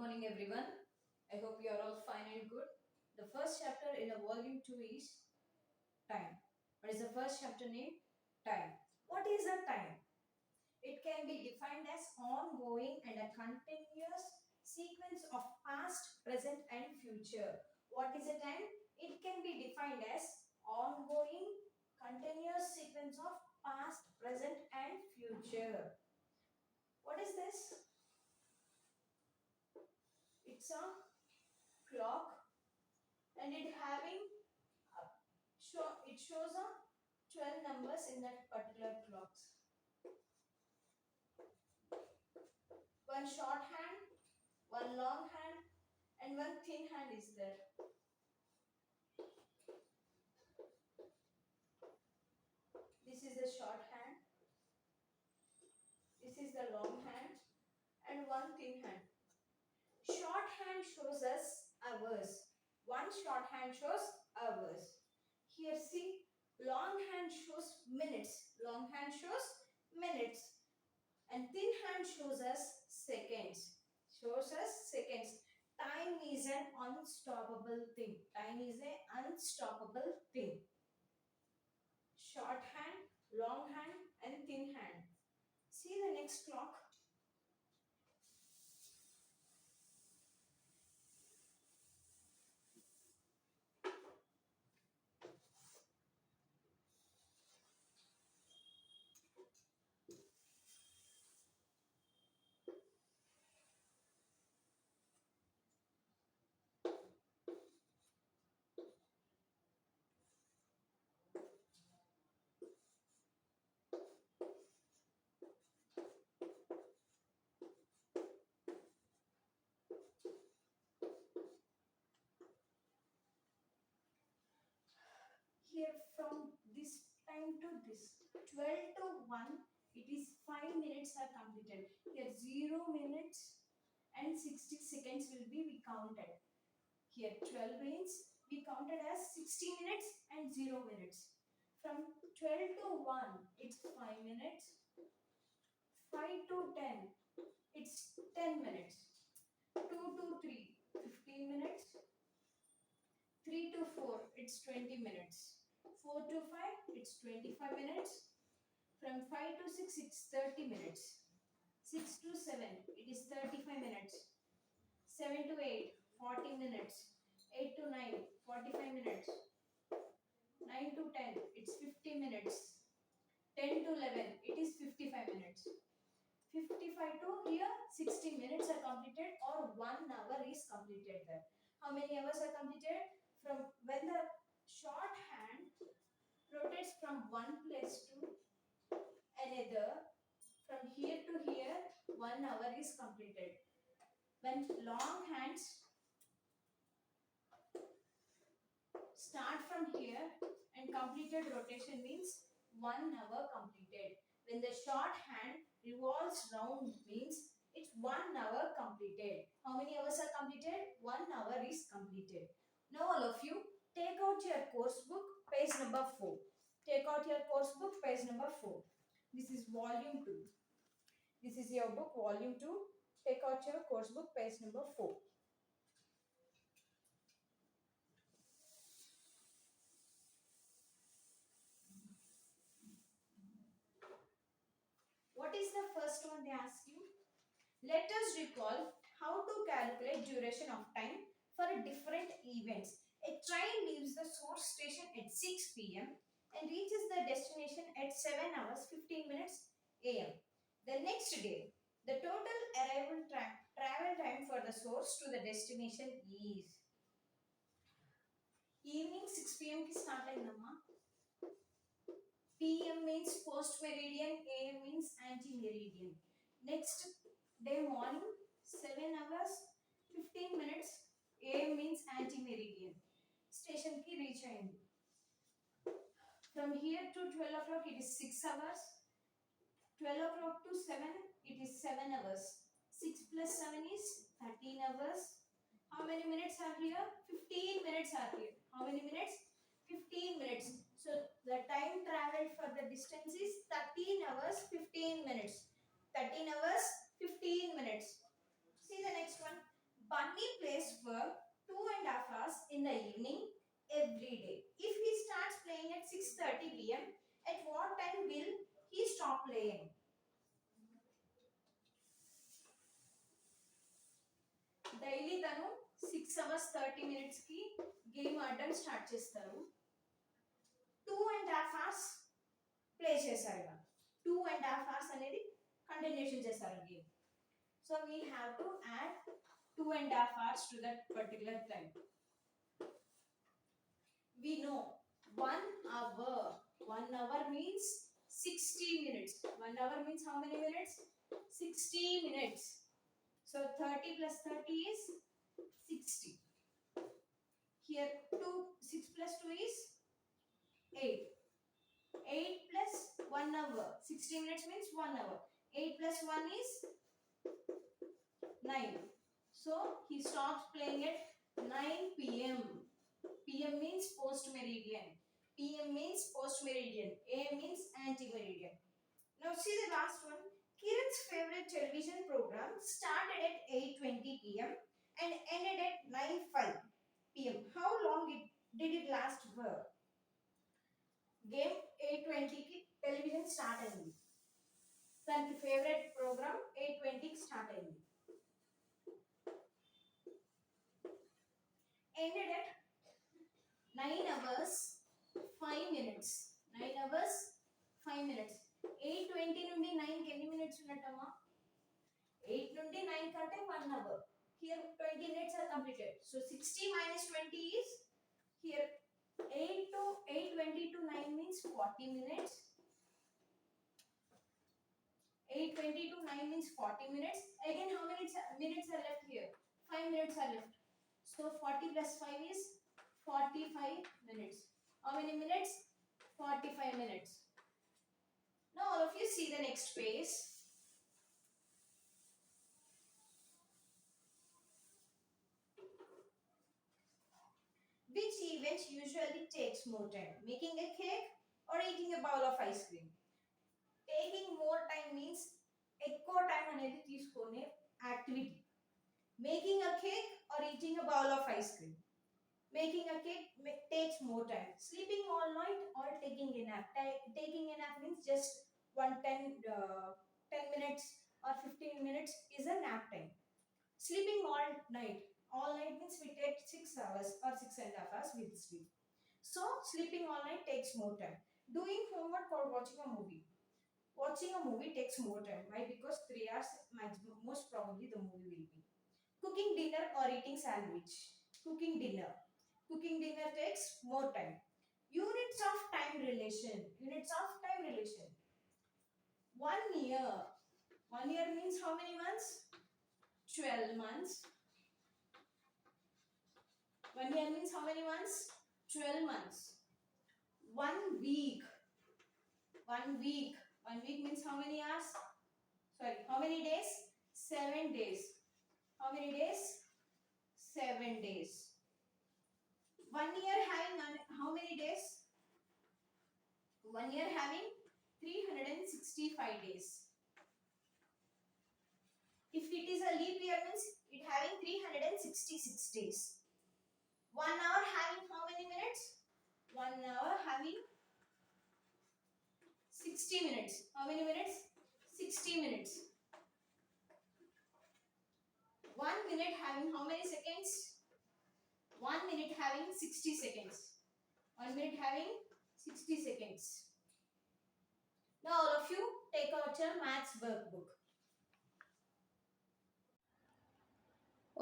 morning, everyone. I hope you are all fine and good. The first chapter in the volume 2 is time. What is the first chapter name? Time. What is a time? It can be defined as ongoing and a continuous sequence of past, present, and future. What is a time? It can be defined as ongoing, continuous sequence of past, present, and future. What is this? It's a clock and it shows a 12 numbers in that particular clocks. One short hand, one long hand, and one thin hand is there. This is the short hand, this is the long hand, and one thin hand. Short hand shows us hours. One short hand shows hours. Here see, long hand shows minutes. Long hand shows minutes. And thin hand shows us seconds. Shows us seconds. Time is an unstoppable thing. Time is an unstoppable thing. Short hand, long hand, and thin hand. See the next clock. Here from this time to this 12 to 1, it is 5 minutes are completed. Here 0 minutes and 60 seconds will be we counted. Here 12 means we counted as 60 minutes and 0 minutes. From 12 to 1 it's 5 minutes. 5 to 10 it's 10 minutes. 2 to 3 15 minutes. 3 to 4 it's 20 minutes. 4 to 5 it's 25 minutes. From 5 to 6 it's 30 minutes. 6 to 7 it is 35 minutes. 7 to 8 40 minutes. 8 to 9 45 minutes. 9 to 10 it's 50 minutes. 10 to 11 it is 55 minutes. 55 to here 60 minutes are completed or 1 hour is completed there. How many hours are completed? From when the short hand rotates from one place to another, from here to here 1 hour is completed. When long hands start from here and completed rotation means 1 hour completed. When the short hand revolves round means it's 1 hour completed. How many hours are completed? 1 hour is completed. Now all of you take out your course book, page number 4. Take out your course book, page number 4. This is volume 2. This is your book, volume 2. Take out your course book, page number 4. What is the first one they ask you? Let us recall how to calculate duration of time for different events. A train leaves the source station at 6 p.m. and reaches the destination at 7 hours 15 minutes a.m. The next day, the total arrival travel time for the source to the destination is evening 6 p.m. ki start aindamma. PM means post meridian, AM means anti meridian. Next day morning 7 hours 15 minutes, AM means anti meridian. Station ki reach ayindi. From here to 12 o'clock it is 6 hours. 12 o'clock to 7 it is 7 hours. 6 plus 7 is 13 hours. How many minutes are here? 15 minutes are here. How many minutes? 15 minutes. So the time traveled for the distance is 13 hours 15 minutes. 13 hours 15 minutes. See the next one. in the evening every day. If he starts playing at 6:30 p.m., at what time will he stop playing? Daily తను 6 hours 30 minutes కి game ఆడడం start చేస్తారు. 2.5 hours play చేశారు. 2.5 hours అనేది continuation చేస్తారు game. So we have to add 2.5 hours to that particular time. We know 1 hour. 1 hour means 60 minutes. 1 hour means how many minutes? 60 minutes. So 30 plus 30 is 60. Here 6 plus 2 is 8. 8 plus 1 hour. 60 minutes means 1 hour. 8 plus 1 is 9. So he stops playing at 9 p.m. PM means post meridian. PM means post meridian. AM means ante meridian. Now see the last one. Kiran's favorite television program started at 8:20 p.m. and ended at 9:05 p.m. How long did it last for? Game 8:20 ki television start అయింది. తనకి favourite programme 8:20 కి start అయింది. Ended at 9 hours 5 minutes. 9 hours 5 minutes. 8:20 నుండి 9 కి ఎన్ని minutes ఉన్నట్టమ్మా? 8 నుండి 9 కంటే 1 hour. Here 20 minutes are completed. So 60 minus 20 is here 8:20 to 9 means 40 minutes. 8:20 to 9 means 40 minutes. Again how many minutes are left here? 5 minutes are left. So 40 plus 5 is 45 minutes. How many minutes? 45 minutes. Now all of you see the next page. Which event usually takes more time? Making a cake or eating a bowl of ice cream? Taking more time means ఎక్కువ time అనేది తీసుకునే activity. Making a cake or eating a bowl of ice cream? Making a cake takes more time. Sleeping all night or taking a nap? Taking a nap means just 10 minutes or 15 minutes is a nap time. Sleeping all night. All night means we take 6 hours or 6.5 hours with sleep. So sleeping all night takes more time. Doing homework or watching a movie? Watching a movie takes more time. Why? Because 3 hours maximum, most probably the movie will be. Cooking dinner or eating sandwich? Cooking dinner. Cooking dinner takes more time. Units of time relation. Units of time relation. 1 year. 1 year means how many months? 12 months. 1 year means how many months? 12 months. 1 week. 1 week. 1 week means how many hours? Sorry, how many days? 7 days. How many days? 7 days. 1 year having how many days? 1 year having 365 days. If it is a leap year means it having 366 days. 1 hour having how many minutes? 1 hour having 60 minutes. How many minutes? 60 minutes. 1 minute having how many seconds? 1 minute having 60 seconds. 1 minute having 60 seconds. Now all of you take out your maths workbook.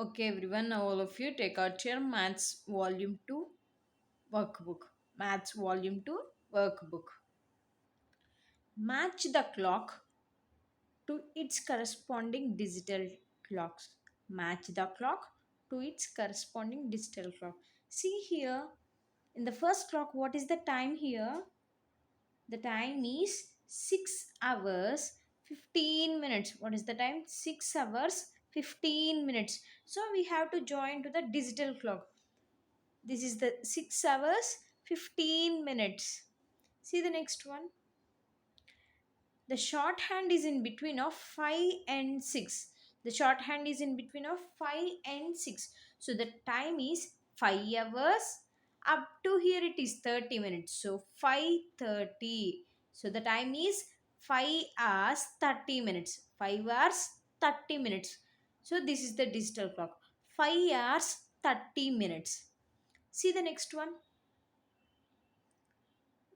Okay everyone, now all of you take out your maths volume 2 workbook. Maths volume 2 workbook. Match the clock to its corresponding digital clocks. Match the clock to its corresponding digital clock. See here, in the first clock, what is the time here? The time is 6 hours 15 minutes. What is the time? 6 hours 15 minutes. So we have to join to the digital clock. This is the 6 hours 15 minutes. See the next one. The shorthand is in between of 5 and 6. The shorthand is in between of 5 and 6. So the time is 5 hours. Up to here it is 30 minutes. So 5:30. So the time is 5 hours 30 minutes. 5 hours 30 minutes. So this is the digital clock. 5 hours 30 minutes. See the next one.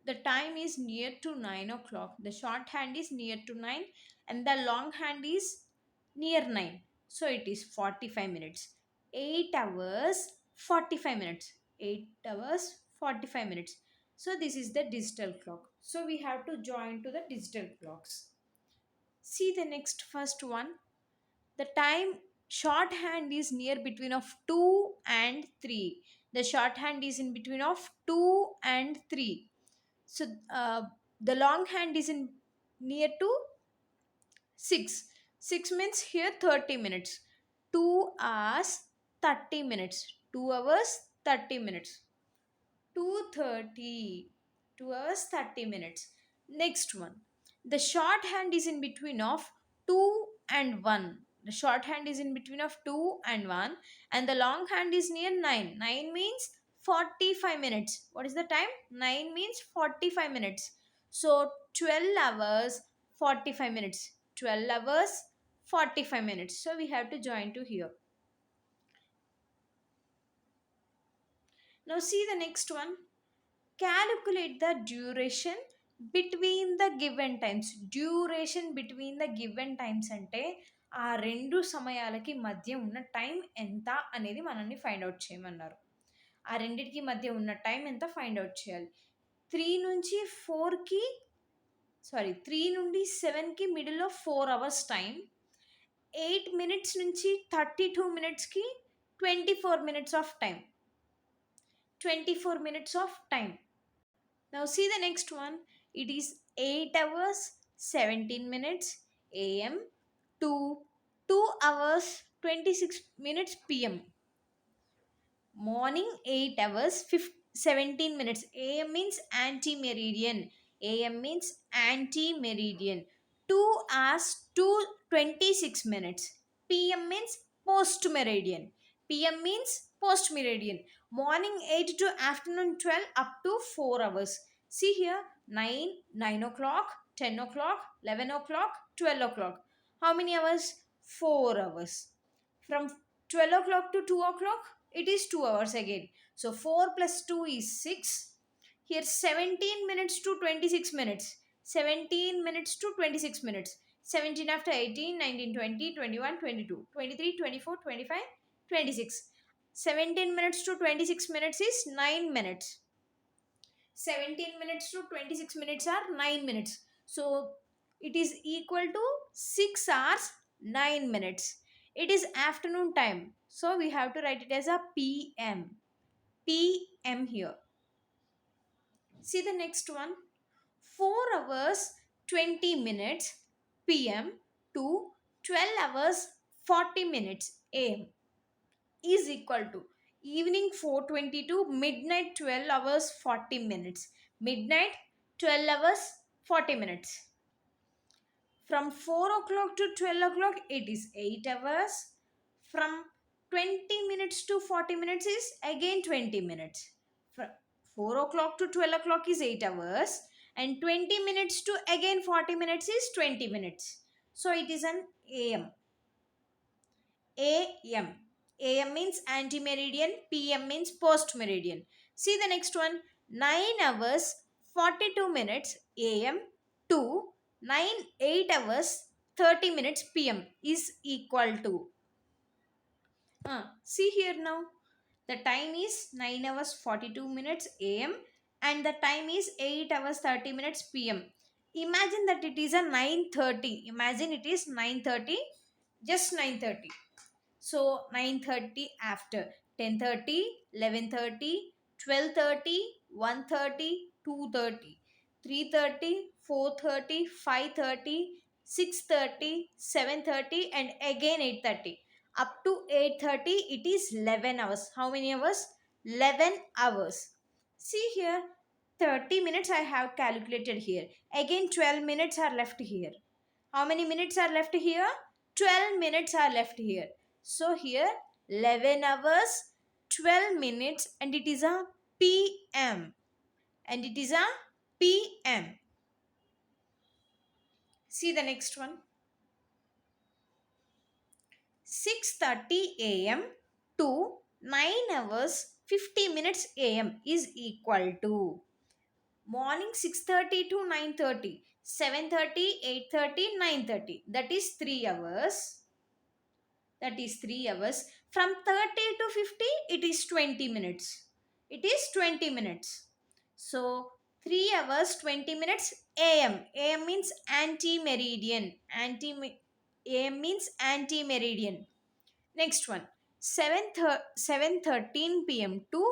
The time is near to 9 o'clock. The short hand is near to 9 and the long hand is near 9. So it is 45 minutes. 8 hours 45 minutes. 8 hours 45 minutes. So this is the digital clock. So we have to join to the digital clocks. See the next first one. The time shorthand is near between of 2 and 3. The shorthand is in between of 2 and 3. So the long hand is in near to 6. 6 means here 30 minutes. 2 hours 30 minutes. 2 hours 30 minutes. 2:30. 2 hours 30 minutes. Next one. The short hand is in between of 2 and 1. The short hand is in between of 2 and 1 and the long hand is near 9. 9 means 45 minutes. What is the time? 9 means 45 minutes. So 12 hours 45 minutes. 12 hours 45 minutes. So we have to join to here. Now see the next one. Calculate the duration between the given times. Duration between the given times అంటే ఆ రెండు సమయాలకి మధ్య ఉన్న time ఎంత అనేది మనల్ని find out చేయమన్నారు. ఆ రెండిటికి మధ్య ఉన్న టైం ఎంత ఫైండ్ అవుట్ చేయాలి. 3 నుంచి 4కి 3 నుండి 7కి మిడిల్లో 4 అవర్స్ టైం. 8 మినిట్స్ నుంచి 32 మినిట్స్కి 24 minutes of time. 24 minutes of time. Now see the next one. It is 8 hours 17 minutes AM to 2 hours 26 minutes PM. Morning 8 hours 17 minutes. AM means anti-meridian. AM means anti-meridian. 2 hours to 26 minutes. PM means post-meridian. PM means post-meridian. Morning 8 to afternoon 12 up to 4 hours. See here 9 o'clock, 10 o'clock, 11 o'clock, 12 o'clock. How many hours? 4 hours. From 12 o'clock to 2 o'clock, it is 2 hours again. So 4 plus 2 is 6. Here 17 minutes to 26 minutes. 17 minutes to 26 minutes. 17 after 18, 19, 20, 21, 22, 23, 24, 25, 26. 17 minutes to 26 minutes is 9 minutes. 17 minutes to 26 minutes are 9 minutes. So it is equal to 6 hours 9 minutes. It is afternoon time. So we have to write it as a PM. PM here. See the next one. 4 hours 20 minutes PM to 12 hours 40 minutes AM is equal to evening 4:20 to midnight 12 hours 40 minutes. Midnight 12 hours 40 minutes. From 4 o'clock to 12 o'clock it is 8 hours. From 20 minutes to 40 minutes is again 20 minutes. From 4 o'clock to 12 o'clock is 8 hours and 20 minutes to again 40 minutes is 20 minutes. So it is an AM. AM. AM means anti-meridian, PM means post-meridian. See the next one. 9 hours 42 minutes AM to 8 hours 30 minutes PM is equal to. See here now. The time is 9 hours 42 minutes AM and the time is 8 hours 30 minutes PM. Imagine that it is a 9:30. Imagine it is 9:30. Just 9:30. So 9:30 after 10:30, 11:30, 12:30, 1:30, 2:30, 3:30, 4:30, 5:30, 6:30, 7:30 and again 8:30. Up to 8:30 it is 11 hours. How many hours? 11 hours. See here 30 minutes I have calculated here. Again 12 minutes are left here. How many minutes are left here? 12 minutes are left here. So here 11 hours 12 minutes and it is a PM. And it is a PM. See the next one. 6:30 a.m. to 9 hours 50 minutes a.m. is equal to morning 6:30 to 9:30, 7:30, 8:30, 9:30. That is 3 hours. That is 3 hours. From 30 to 50, it is 20 minutes. It is 20 minutes. So 3 hours 20 minutes AM. AM means anti-meridian. AM means anti-meridian. Next one. 7:13 p.m. to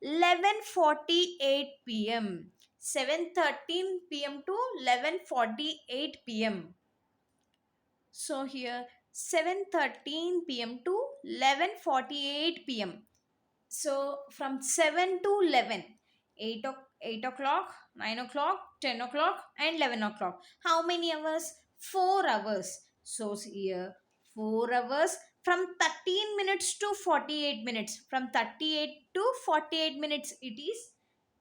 11:48 p.m. 7:13 p.m. to 11:48 p.m. So here 7:13 p.m. to 11:48 p.m. So from 7 to 11, 8 o'clock, 9 o'clock, 10 o'clock and 11 o'clock. How many hours? 4 hours. So here 4 hours from 13 minutes to 48 minutes. From 38 to 48 minutes it is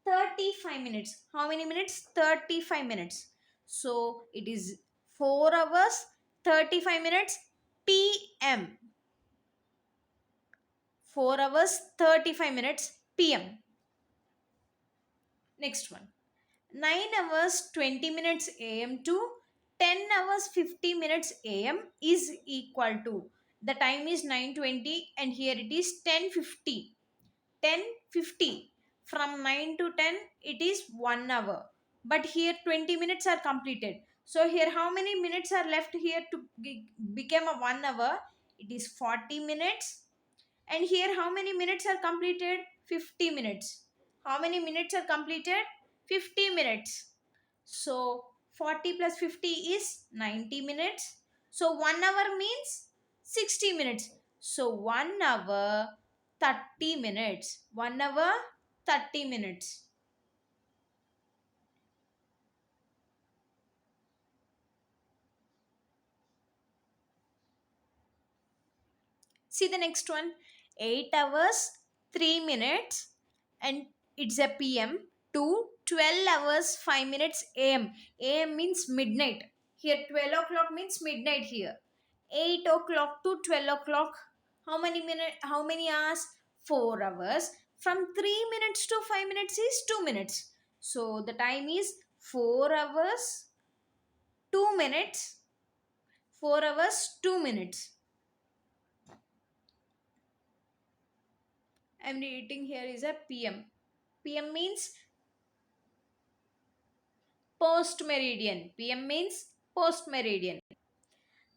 35 minutes. How many minutes? 35 minutes. So it is 4 hours 35 minutes PM. 4 hours 35 minutes PM. Next one. 9 hours 20 minutes AM to 10 hours 50 minutes AM is equal to. The time is 9:20 and here it is 10:50. 10:50. From 9 to 10 it is 1 hour. But here 20 minutes are completed. So here how many minutes are left here to become a 1 hour? It is 40 minutes. And here how many minutes are completed? 50 minutes. How many minutes are completed? 50 minutes. So 40 plus 50 is 90 minutes. So 1 hour means 60 minutes. So 1 hour 30 minutes. 1 hour 30 minutes. See the next one. 8 hours 3 minutes and it's a PM to 12 hours 5 minutes AM. AM means midnight. Here 12 o'clock means midnight here. 8 o'clock to 12 o'clock. How many minutes? How many hours? 4 hours. From 3 minutes to 5 minutes is 2 minutes. So the time is 4 hours 2 minutes. 4 hours 2 minutes. I am reading here is a PM. PM means post meridian. PM means post meridian.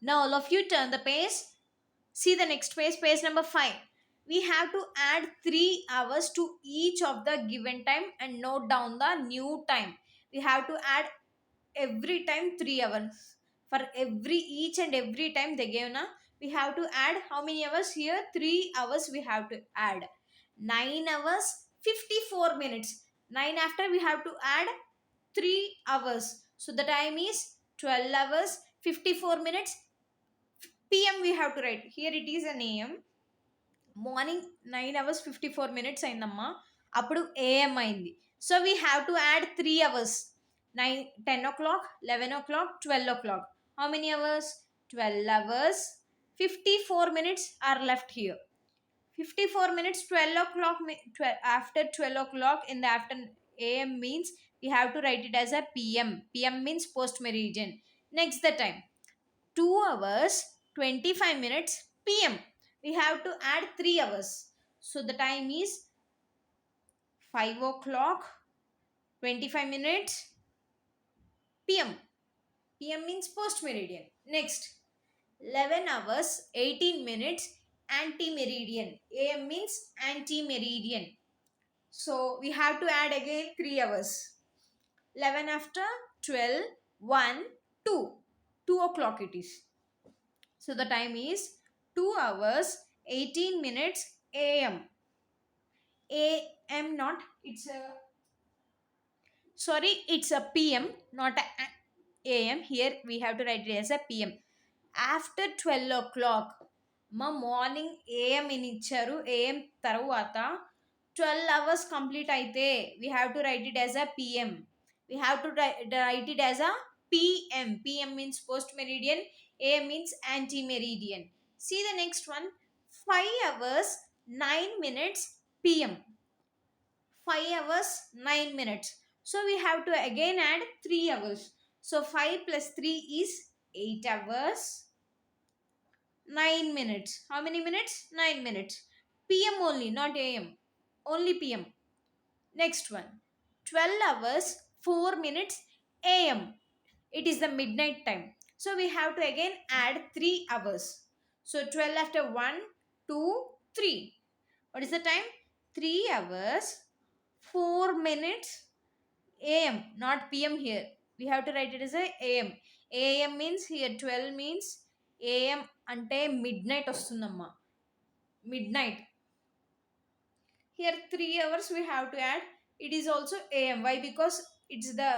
Now all of you turn the page. See the next page, page number 5. We have to add 3 hours to each of the given time and note down the new time. We have to add every time 3 hours. For every each and every time they gave na, we have to add how many hours here? 3 hours we have to add. 9 hours 54 minutes. 9 after we have to add 3 hours. So the time is 12 hours 54 minutes. PM we have to write. Here it is an AM. Morning 9 hours 54 minutes అయిందమ్మా. అప్పుడు AM అయింది. So we have to add 3 hours. 9, 10 o'clock, 11 o'clock, 12 o'clock. How many hours? 12 hours. 54 minutes are left here. 54 minutes, 12 o'clock, after 12 o'clock in the afternoon, AM means we have to write it as a PM. PM means post meridian. Next the time. 2 hours 25 minutes PM. We have to add 3 hours. So the time is 5 o'clock 25 minutes PM. PM means post meridian. Next 11 hours 18 minutes anti meridian. AM means anti meridian. So we have to add again 3 hours. 11 after 12 1 2. 2 o'clock it is. So the time is 2 hours 18 minutes AM. AM not, it's a, sorry, it's a PM, not a AM. Here we have to write it as a PM. After 12 o'clock, మా morning AM అని ఇచ్చారు. AM తర్వాత 12 hours complete అయితే we have to right it as a PM. We have to right it as a PM. PM means post meridian, AM means anti meridian. See the next one. 5 hours 9 minutes PM. 5 hours 9 minutes. So we have to again add 3 hours. So 5 plus 3 is 8 hours 9 minutes. How many minutes? 9 minutes. PM only, not AM. Only PM. Next one. 12 hours 4 minutes AM. It is the midnight time. So we have to again add 3 hours. So 12 after 1, 2, 3. What is the time? 3 hours 4 minutes AM, not PM here. We have to write it as a AM. AM means here 12 means AM ante midnight ostundamma. Midnight. Here 3 hours we have to add. It is also AM. Why? Because it's the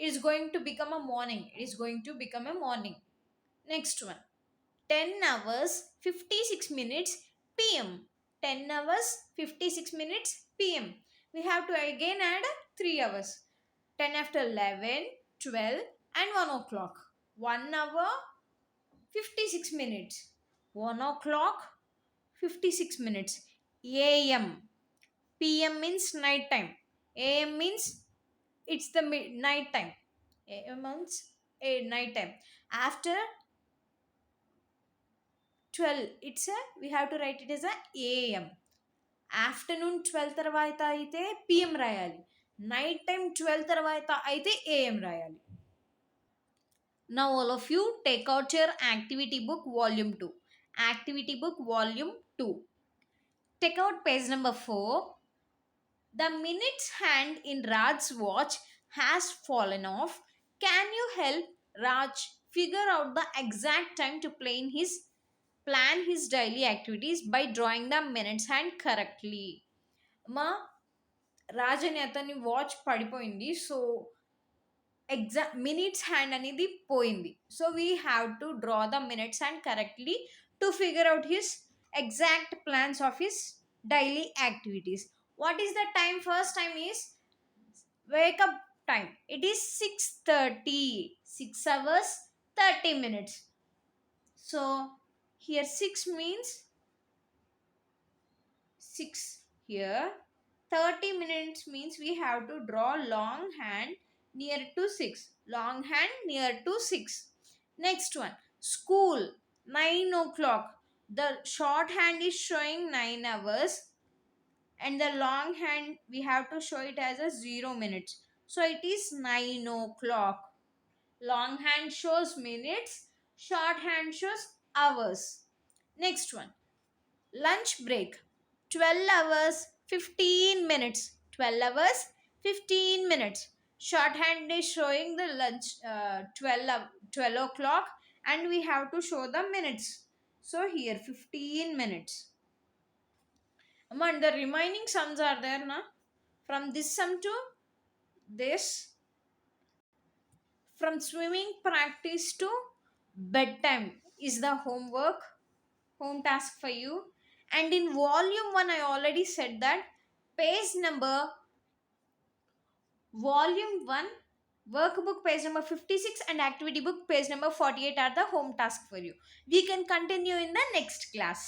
it is going to become a morning. It is going to become a morning. Next one. 10 hours 56 minutes PM. 10 hours 56 minutes PM. We have to again add 3 hours. 10 after 11, 12 and 1 o'clock. 1 hour 56 minutes. 1 o'clock 56 minutes. AM. PM means night time. AM means it's the night time. AM means a night time. After 12, it's a, we have to write it as a AM. Afternoon 12 తర్వాత అయితే PM రాయాలి. Night time 12 తర్వాత అయితే AM రాయాలి. Now all of you take out your activity book volume 2. Activity book volume 2. Take out page number 4. The minutes hand in Raj's watch has fallen off. Can you help Raj figure out the exact time to plan his daily activities by drawing the minutes hand correctly? మా రాజ్ అని అతని watch పడిపోయింది. So minutes hand అనేది పోయింది. So we have to draw the minutes hand correctly to figure out his exact plans of his daily activities. What is the time? First time is wake up time. It is 6:30. 6 hours 30 minutes. So here 6 means 6 here. 30 minutes means we have to draw long hand near to 6. Long hand near to 6. Next one. School 9 o'clock. The short hand is showing 9 hours and the long hand we have to show it as a 0 minutes. So it is 9 o'clock. Long hand shows minutes, short hand shows hours. Next one. Lunch break 12 hours 15 minutes. 12 hours 15 minutes. Short hand is showing the lunch 12 o'clock and we have to show the minutes. So here 15 minutes. And the remaining sums are there na? From this sum to this, from swimming practice to bedtime is the home task for you. And in volume 1 I already said that page number volume 1 workbook page number 56 and activity book page number 48 are the home task for you. We can continue in the next class.